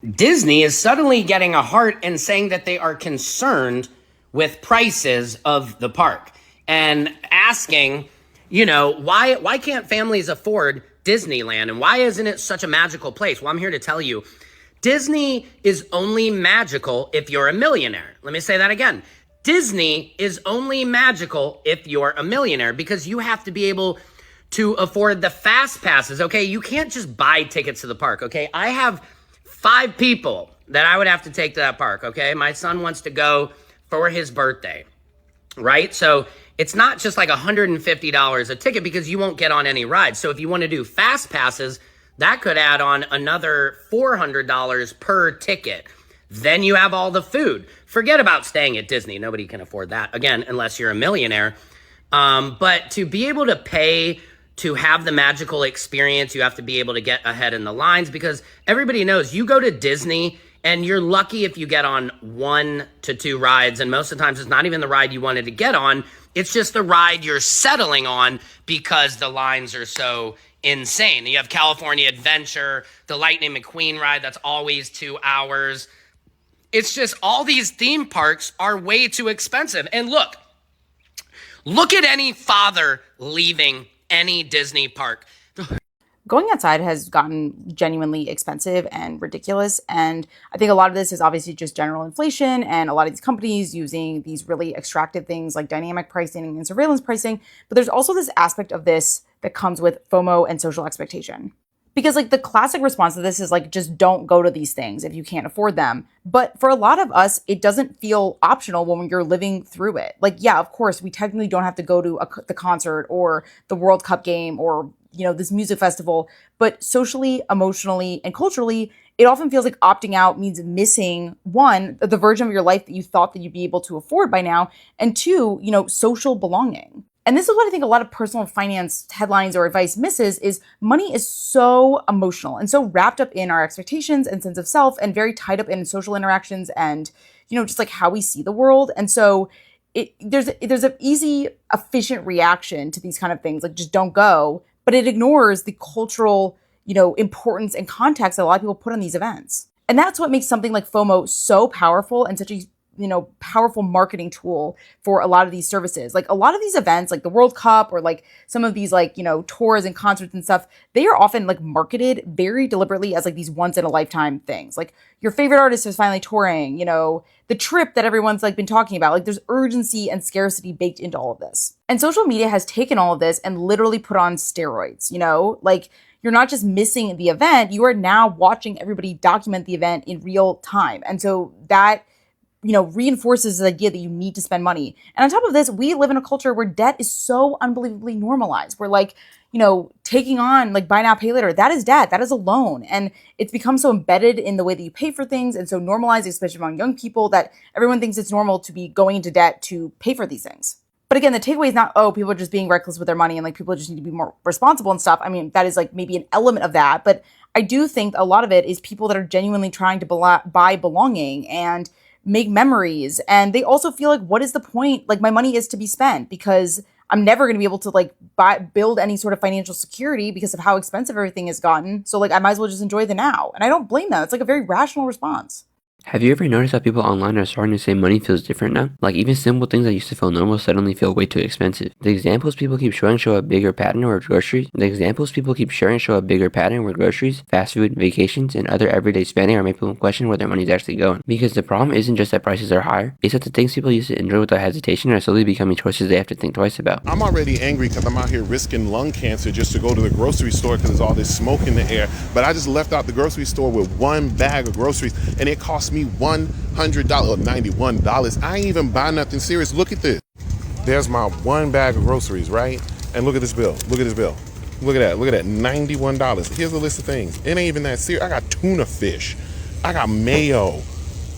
Disney is suddenly getting a heart and saying that they are concerned with prices of the park and asking, why can't families afford Disneyland and why isn't it such a magical place? Well, I'm here to tell you, Disney is only magical if you're a millionaire. Let me say that again. Disney is only magical if you're a millionaire because you have to be able to afford the fast passes, okay? You can't just buy tickets to the park, okay? I have 5 people that I would have to take to that park, okay? My son wants to go for his birthday, right? So it's not just like $150 a ticket because you won't get on any rides. So if you want to do fast passes, that could add on another $400 per ticket. Then you have all the food. Forget about staying at Disney. Nobody can afford that, again, unless you're a millionaire. But to be able to pay to have the magical experience, you have to be able to get ahead in the lines because everybody knows you go to Disney and you're lucky if you get on 1 to 2 rides. And most of the times it's not even the ride you wanted to get on. It's just the ride you're settling on because the lines are so insane. You have California Adventure, the Lightning McQueen ride that's always 2 hours. It's just all these theme parks are way too expensive. And look at any father leaving any Disney park. Going outside has gotten genuinely expensive and ridiculous. And I think a lot of this is obviously just general inflation and a lot of these companies using these really extractive things like dynamic pricing and surveillance pricing. But there's also this aspect of this that comes with FOMO and social expectation. Because like the classic response to this is like, just don't go to these things if you can't afford them. But for a lot of us, it doesn't feel optional when you're living through it. Like, yeah, of course, we technically don't have to go to the concert or the World Cup game or, this music festival. But socially, emotionally, and culturally, it often feels like opting out means missing, 1, the version of your life that you thought that you'd be able to afford by now, and 2, social belonging. And this is what I think a lot of personal finance headlines or advice misses is money is so emotional and so wrapped up in our expectations and sense of self and very tied up in social interactions and, just like how we see the world. And so there's an easy, efficient reaction to these kind of things, like just don't go, but it ignores the cultural, importance and context that a lot of people put on these events. And that's what makes something like FOMO so powerful and such a powerful marketing tool for a lot of these services. Like a lot of these events, like the World Cup or like some of these like, tours and concerts and stuff, they are often like marketed very deliberately as like these once in a lifetime things. Like your favorite artist is finally touring, the trip that everyone's like been talking about. Like there's urgency and scarcity baked into all of this. And social media has taken all of this and literally put on steroids, like you're not just missing the event, you are now watching everybody document the event in real time. And so that reinforces the idea that you need to spend money. And on top of this, we live in a culture where debt is so unbelievably normalized. We're like, taking on like buy now, pay later, that is debt, that is a loan. And it's become so embedded in the way that you pay for things and so normalized, especially among young people, that everyone thinks it's normal to be going into debt to pay for these things. But again, the takeaway is not, people are just being reckless with their money and like people just need to be more responsible and stuff. I mean, that is like maybe an element of that. But I do think a lot of it is people that are genuinely trying to buy belonging and make memories. And they also feel like, what is the point? Like my money is to be spent because I'm never going to be able to like build any sort of financial security because of how expensive everything has gotten. So like I might as well just enjoy the now. And I don't blame them. It's like a very rational response. Have you ever noticed how people online are starting to say money feels different now? Like even simple things that used to feel normal suddenly feel way too expensive. The examples people keep showing show a bigger pattern where groceries, fast food, vacations, and other everyday spending are making people question where their money is actually going. Because the problem isn't just that prices are higher, it's that the things people used to enjoy without hesitation are slowly becoming choices they have to think twice about. I'm already angry because I'm out here risking lung cancer just to go to the grocery store because there's all this smoke in the air. But I just left out the grocery store with 1 bag of groceries and it cost me $100 or $91. I ain't even buy nothing serious. Look at this. There's my 1 bag of groceries, right? And look at this bill. Look at this bill. Look at that. Look at that. $91. Here's a list of things. It ain't even that serious. I got tuna fish. I got mayo.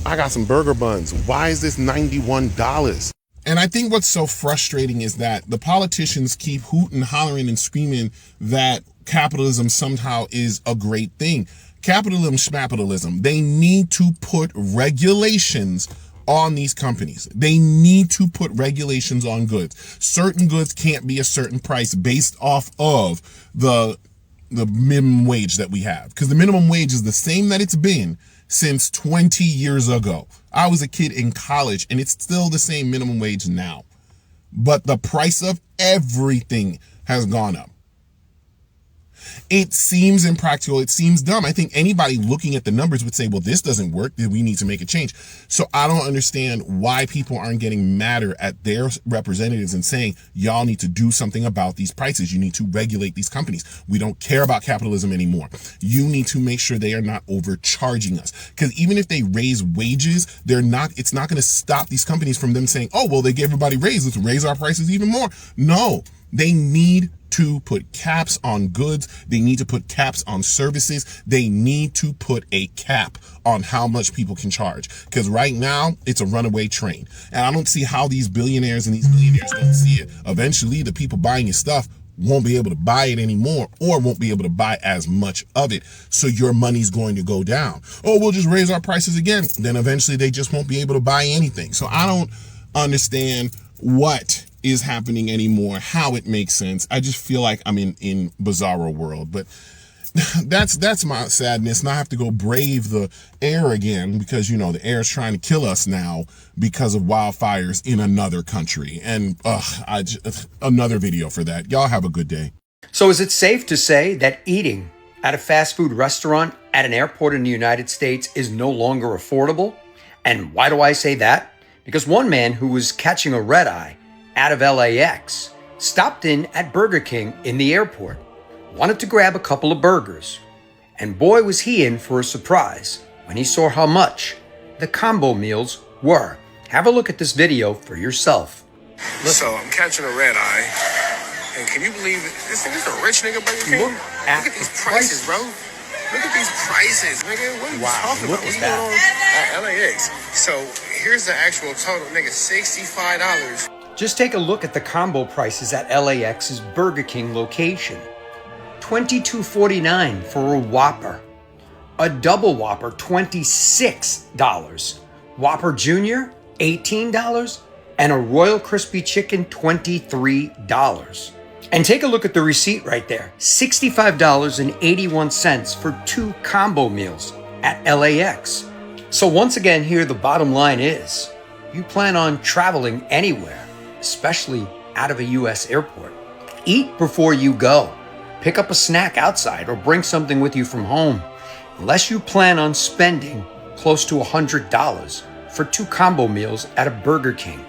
I got some burger buns. Why is this $91? And I think what's so frustrating is that the politicians keep hooting, hollering, and screaming that capitalism somehow is a great thing. Capitalism, schmapitalism. They need to put regulations on these companies. They need to put regulations on goods. Certain goods can't be a certain price based off of the minimum wage that we have. Because the minimum wage is the same that it's been since 20 years ago. I was a kid in college and it's still the same minimum wage now. But the price of everything has gone up. It seems impractical. It seems dumb. I think anybody looking at the numbers would say, well, this doesn't work. Then we need to make a change. So I don't understand why people aren't getting madder at their representatives and saying, y'all need to do something about these prices. You need to regulate these companies. We don't care about capitalism anymore. You need to make sure they are not overcharging us. Because even if they raise wages, it's not going to stop these companies from them saying, oh, well, they gave everybody raises, let's raise our prices even more. No, they need to put caps on goods. They need to put caps on services. They need to put a cap on how much people can charge. Because right now, it's a runaway train. And I don't see how these billionaires and these millionaires don't see it. Eventually, the people buying your stuff won't be able to buy it anymore or won't be able to buy as much of it. So your money's going to go down. Oh, we'll just raise our prices again. Then eventually they just won't be able to buy anything. So I don't understand what is happening anymore, how it makes sense. I just feel like I'm in bizarro world, but that's my sadness. And I have to go brave the air again because, the air is trying to kill us now because of wildfires in another country. And another video for that. Y'all have a good day. So is it safe to say that eating at a fast food restaurant at an airport in the United States is no longer affordable? And why do I say that? Because one man who was catching a red eye out of LAX stopped in at Burger King in the airport, wanted to grab a couple of burgers, and boy was he in for a surprise when he saw how much the combo meals were. Have a look at this video for yourself. So I'm catching a red eye, and can you believe it? This thing is a rich nigga Burger King. Look at these prices, bro. Look at these prices, nigga. What are you talking about? What's going on at LAX? So here's the actual total, nigga, $65. Just take a look at the combo prices at LAX's Burger King location. $22.49 for a Whopper. A double Whopper, $26. Whopper Jr., $18. And a Royal Crispy Chicken, $23. And take a look at the receipt right there. $65.81 for 2 combo meals at LAX. So once again here, the bottom line is, you plan on traveling anywhere, especially out of a U.S. airport. Eat before you go. Pick up a snack outside or bring something with you from home. Unless you plan on spending close to $100 for 2 combo meals at a Burger King,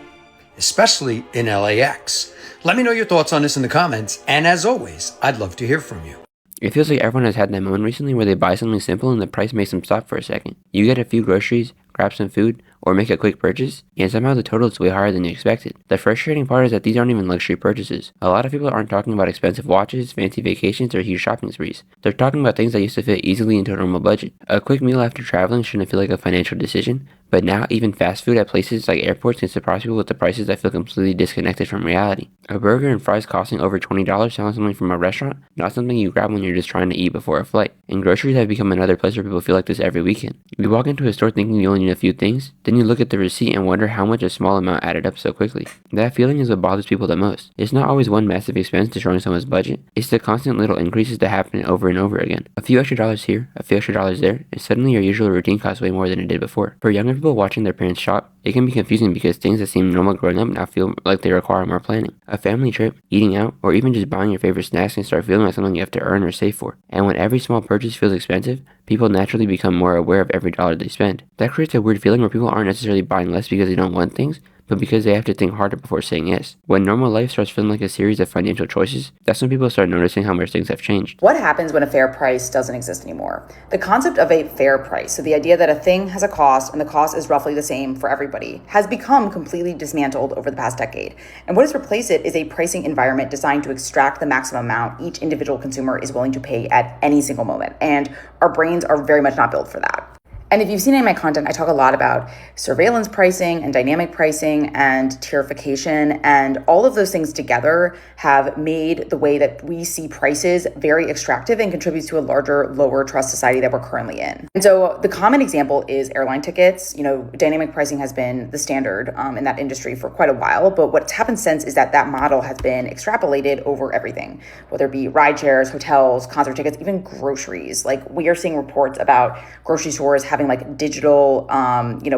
especially in LAX. Let me know your thoughts on this in the comments, and as always, I'd love to hear from you. It feels like everyone has had that moment recently where they buy something simple and the price makes them stop for a second. You get a few groceries, grab some food, or make a quick purchase, and somehow the total is way higher than you expected. The frustrating part is that these aren't even luxury purchases. A lot of people aren't talking about expensive watches, fancy vacations, or huge shopping sprees. They're talking about things that used to fit easily into a normal budget. A quick meal after traveling shouldn't feel like a financial decision, but now even fast food at places like airports can surprise people with the prices that feel completely disconnected from reality. A burger and fries costing over $20 sounds something from a restaurant, not something you grab when you're just trying to eat before a flight. And groceries have become another place where people feel like this every weekend. You walk into a store thinking you only need a few things, then you look at the receipt and wonder how much a small amount added up so quickly. That feeling is what bothers people the most. It's not always one massive expense destroying someone's budget, it's the constant little increases that happen over and over again. A few extra dollars here, a few extra dollars there, and suddenly your usual routine costs way more than it did before. For younger people watching their parents shop, it can be confusing because things that seem normal growing up now feel like they require more planning. A family trip, eating out, or even just buying your favorite snacks can start feeling like something you have to earn or save for. And when every small purchase feels expensive, people naturally become more aware of every dollar they spend. That creates a weird feeling where people aren't necessarily buying less because they don't want things, but because they have to think harder before saying yes. When normal life starts feeling like a series of financial choices, that's when people start noticing how much things have changed. What happens when a fair price doesn't exist anymore? The concept of a fair price, so the idea that a thing has a cost and the cost is roughly the same for everybody, has become completely dismantled over the past decade. And what has replaced it is a pricing environment designed to extract the maximum amount each individual consumer is willing to pay at any single moment. And our brains are very much not built for that. And if you've seen any of my content, I talk a lot about surveillance pricing and dynamic pricing and tierification, and all of those things together have made the way that we see prices very extractive and contributes to a larger, lower trust society that we're currently in. And so the common example is airline tickets. Dynamic pricing has been the standard in that industry for quite a while, but what's happened since is that model has been extrapolated over everything, whether it be ride shares, hotels, concert tickets, even groceries. Like, we are seeing reports about grocery stores having having like digital,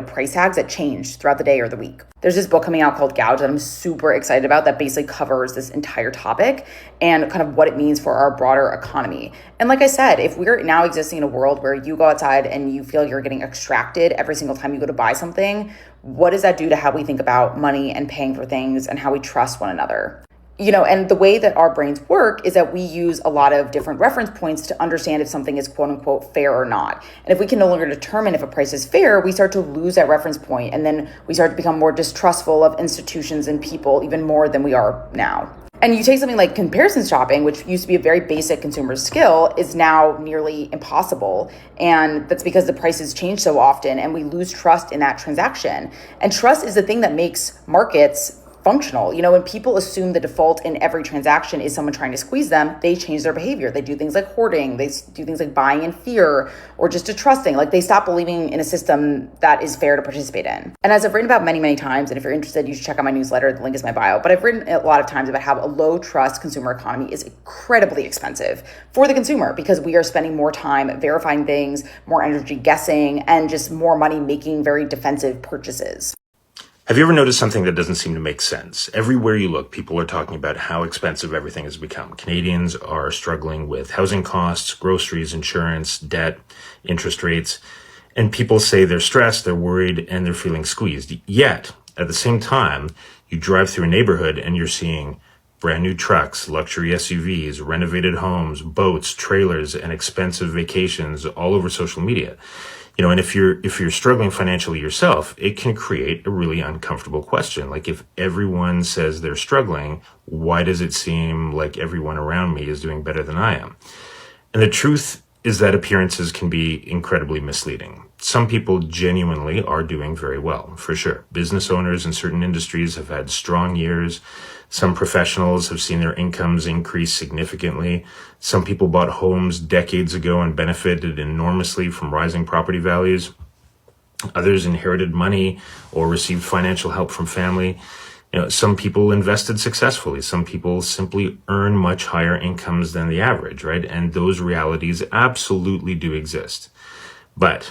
price tags that change throughout the day or the week. There's this book coming out called Gouge that I'm super excited about that basically covers this entire topic and kind of what it means for our broader economy. And like I said, if we're now existing in a world where you go outside and you feel you're getting extracted every single time you go to buy something, what does that do to how we think about money and paying for things and how we trust one another? And the way that our brains work is that we use a lot of different reference points to understand if something is quote unquote fair or not. And if we can no longer determine if a price is fair, we start to lose that reference point. And then we start to become more distrustful of institutions and people even more than we are now. And you take something like comparison shopping, which used to be a very basic consumer skill, is now nearly impossible. And that's because the prices change so often and we lose trust in that transaction. And trust is the thing that makes markets functional. When people assume the default in every transaction is someone trying to squeeze them, they change their behavior. They do things like hoarding. They do things like buying in fear or just distrusting. Like they stop believing in a system that is fair to participate in. And as I've written about many, many times, and if you're interested, you should check out my newsletter. The link is in my bio. But I've written a lot of times about how a low trust consumer economy is incredibly expensive for the consumer because we are spending more time verifying things, more energy guessing, and just more money making very defensive purchases. Have you ever noticed something that doesn't seem to make sense? Everywhere you look, people are talking about how expensive everything has become. Canadians are struggling with housing costs, groceries, insurance, debt, interest rates, and people say they're stressed, they're worried, and they're feeling squeezed. Yet, at the same time, you drive through a neighborhood and you're seeing brand new trucks, luxury SUVs, renovated homes, boats, trailers, and expensive vacations all over social media. And if you're struggling financially yourself, it can create a really uncomfortable question. Like if everyone says they're struggling, why does it seem like everyone around me is doing better than I am? And the truth is that appearances can be incredibly misleading. Some people genuinely are doing very well, for sure. Business owners in certain industries have had strong years. Some professionals have seen their incomes increase significantly. Some people bought homes decades ago and benefited enormously from rising property values. Others inherited money or received financial help from family. Some people invested successfully. Some people simply earn much higher incomes than the average, right? And those realities absolutely do exist. But,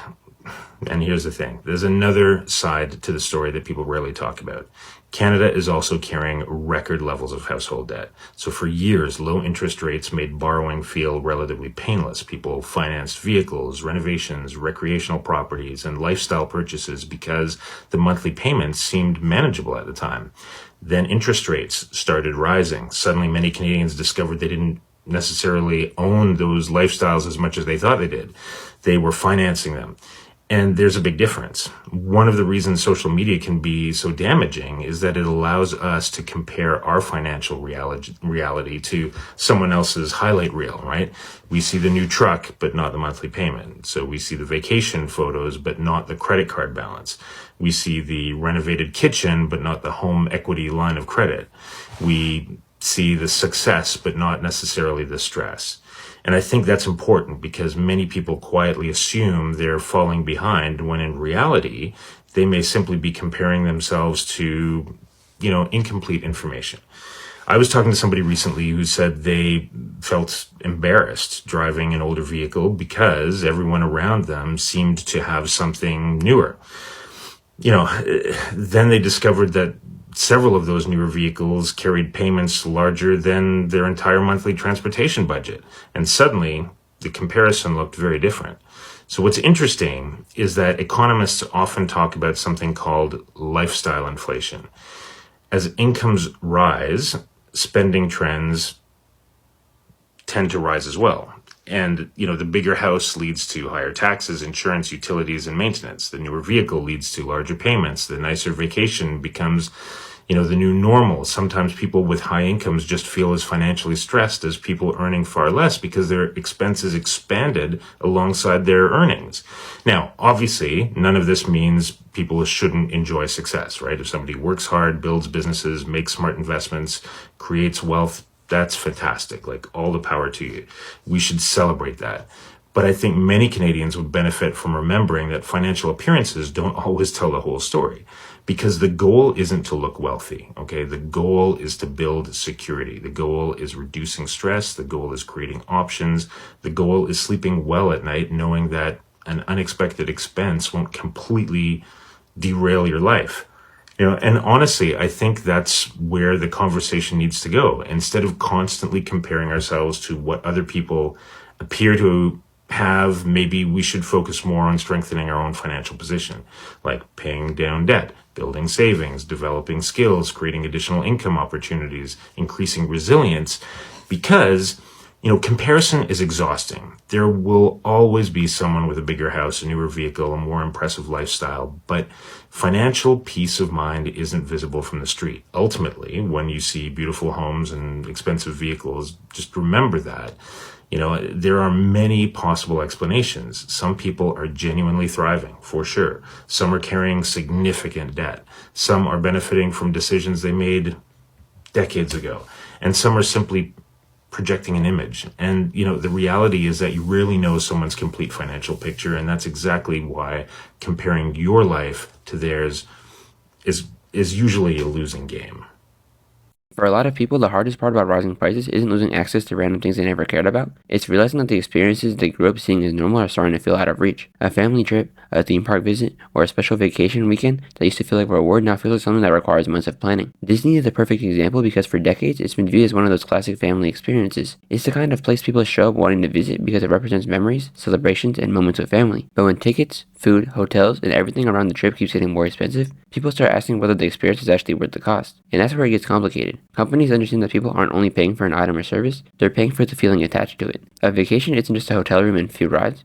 and here's the thing, there's another side to the story that people rarely talk about. Canada is also carrying record levels of household debt. So for years, low interest rates made borrowing feel relatively painless. People financed vehicles, renovations, recreational properties, and lifestyle purchases because the monthly payments seemed manageable at the time. Then interest rates started rising. Suddenly, many Canadians discovered they didn't necessarily own those lifestyles as much as they thought they did. They were financing them. And there's a big difference. One of the reasons social media can be so damaging is that it allows us to compare our financial reality to someone else's highlight reel, right? We see the new truck, but not the monthly payment. So we see the vacation photos, but not the credit card balance. We see the renovated kitchen, but not the home equity line of credit. We see the success, but not necessarily the stress. And I think that's important because many people quietly assume they're falling behind when in reality, they may simply be comparing themselves to, incomplete information. I was talking to somebody recently who said they felt embarrassed driving an older vehicle because everyone around them seemed to have something newer. Then they discovered that several of those newer vehicles carried payments larger than their entire monthly transportation budget. And suddenly, the comparison looked very different. So what's interesting is that economists often talk about something called lifestyle inflation. As incomes rise, spending trends tend to rise as well. And, the bigger house leads to higher taxes, insurance, utilities, and maintenance. The newer vehicle leads to larger payments. The nicer vacation becomes, the new normal. Sometimes people with high incomes just feel as financially stressed as people earning far less because their expenses expanded alongside their earnings. Now, obviously, none of this means people shouldn't enjoy success, right? If somebody works hard, builds businesses, makes smart investments, creates wealth, that's fantastic. Like, all the power to you. We should celebrate that. But I think many Canadians would benefit from remembering that financial appearances don't always tell the whole story, because the goal isn't to look wealthy, okay? The goal is to build security. The goal is reducing stress. The goal is creating options. The goal is sleeping well at night, knowing that an unexpected expense won't completely derail your life. And honestly, I think that's where the conversation needs to go. Instead of constantly comparing ourselves to what other people appear to have, maybe we should focus more on strengthening our own financial position, like paying down debt, building savings, developing skills, creating additional income opportunities, increasing resilience, because comparison is exhausting. There will always be someone with a bigger house, a newer vehicle, a more impressive lifestyle, but financial peace of mind isn't visible from the street. Ultimately, when you see beautiful homes and expensive vehicles, just remember that. There are many possible explanations. Some people are genuinely thriving, for sure. Some are carrying significant debt. Some are benefiting from decisions they made decades ago. And some are simply projecting an image. And, the reality is that you rarely know someone's complete financial picture. And that's exactly why comparing your life to theirs is usually a losing game. For a lot of people, the hardest part about rising prices isn't losing access to random things they never cared about. It's realizing that the experiences they grew up seeing as normal are starting to feel out of reach. A family trip, a theme park visit, or a special vacation weekend that used to feel like a reward now feels like something that requires months of planning. Disney is the perfect example because for decades it's been viewed as one of those classic family experiences. It's the kind of place people show up wanting to visit because it represents memories, celebrations, and moments with family. But when tickets, food, hotels, and everything around the trip keeps getting more expensive, people start asking whether the experience is actually worth the cost. And that's where it gets complicated. Companies understand that people aren't only paying for an item or service, they're paying for the feeling attached to it. A vacation isn't just a hotel room and a few rides.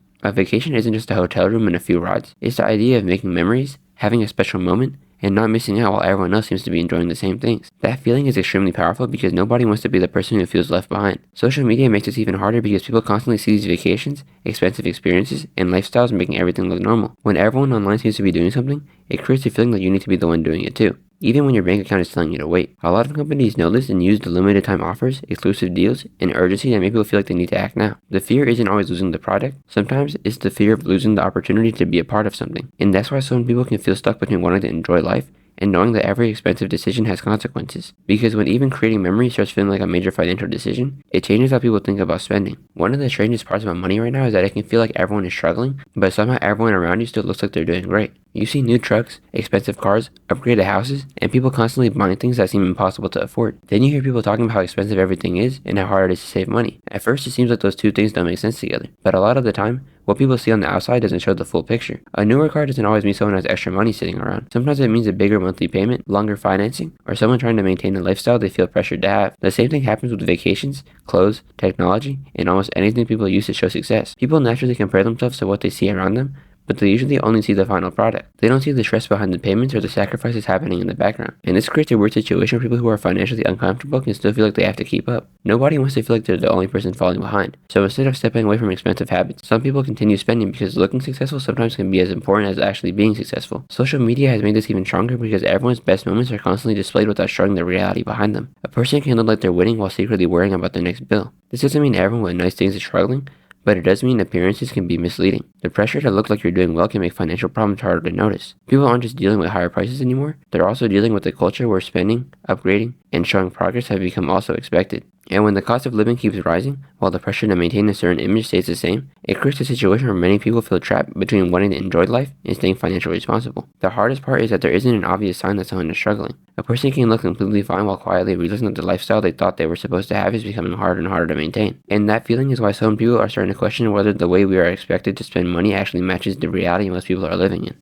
It's the idea of making memories, having a special moment, and not missing out while everyone else seems to be enjoying the same things. That feeling is extremely powerful because nobody wants to be the person who feels left behind. Social media makes this even harder because people constantly see these vacations, expensive experiences, and lifestyles making everything look normal. When everyone online seems to be doing something, it creates a feeling that you need to be the one doing it too, even when your bank account is telling you to wait. A lot of companies know this and use the limited time offers, exclusive deals, and urgency that make people feel like they need to act now. The fear isn't always losing the product. Sometimes it's the fear of losing the opportunity to be a part of something. And that's why some people can feel stuck between wanting to enjoy life and knowing that every expensive decision has consequences. Because when even creating memories starts feeling like a major financial decision, it changes how people think about spending. One of the strangest parts about money right now is that it can feel like everyone is struggling, but somehow everyone around you still looks like they're doing great. You see new trucks, expensive cars, upgraded houses, and people constantly buying things that seem impossible to afford. Then you hear people talking about how expensive everything is and how hard it is to save money. At first it seems like those two things don't make sense together, but a lot of the time, what people see on the outside doesn't show the full picture. A newer car doesn't always mean someone has extra money sitting around. Sometimes it means a bigger monthly payment, longer financing, or someone trying to maintain a lifestyle they feel pressured to have. The same thing happens with vacations, clothes, technology, and almost anything people use to show success. People naturally compare themselves to what they see around them, but they usually only see the final product. They don't see the stress behind the payments or the sacrifices happening in the background. And this creates a weird situation where people who are financially uncomfortable can still feel like they have to keep up. Nobody wants to feel like they're the only person falling behind. So instead of stepping away from expensive habits, some people continue spending because looking successful sometimes can be as important as actually being successful. Social media has made this even stronger because everyone's best moments are constantly displayed without showing the reality behind them. A person can look like they're winning while secretly worrying about their next bill. This doesn't mean everyone with nice things is struggling, but it does mean appearances can be misleading. The pressure to look like you're doing well can make financial problems harder to notice. People aren't just dealing with higher prices anymore, they're also dealing with a culture where spending, upgrading, and showing progress have become also expected. And when the cost of living keeps rising, while the pressure to maintain a certain image stays the same, it creates a situation where many people feel trapped between wanting to enjoy life and staying financially responsible. The hardest part is that there isn't an obvious sign that someone is struggling. A person can look completely fine while quietly realizing that the lifestyle they thought they were supposed to have is becoming harder and harder to maintain. And that feeling is why some people are starting to question whether the way we are expected to spend money actually matches the reality most people are living in.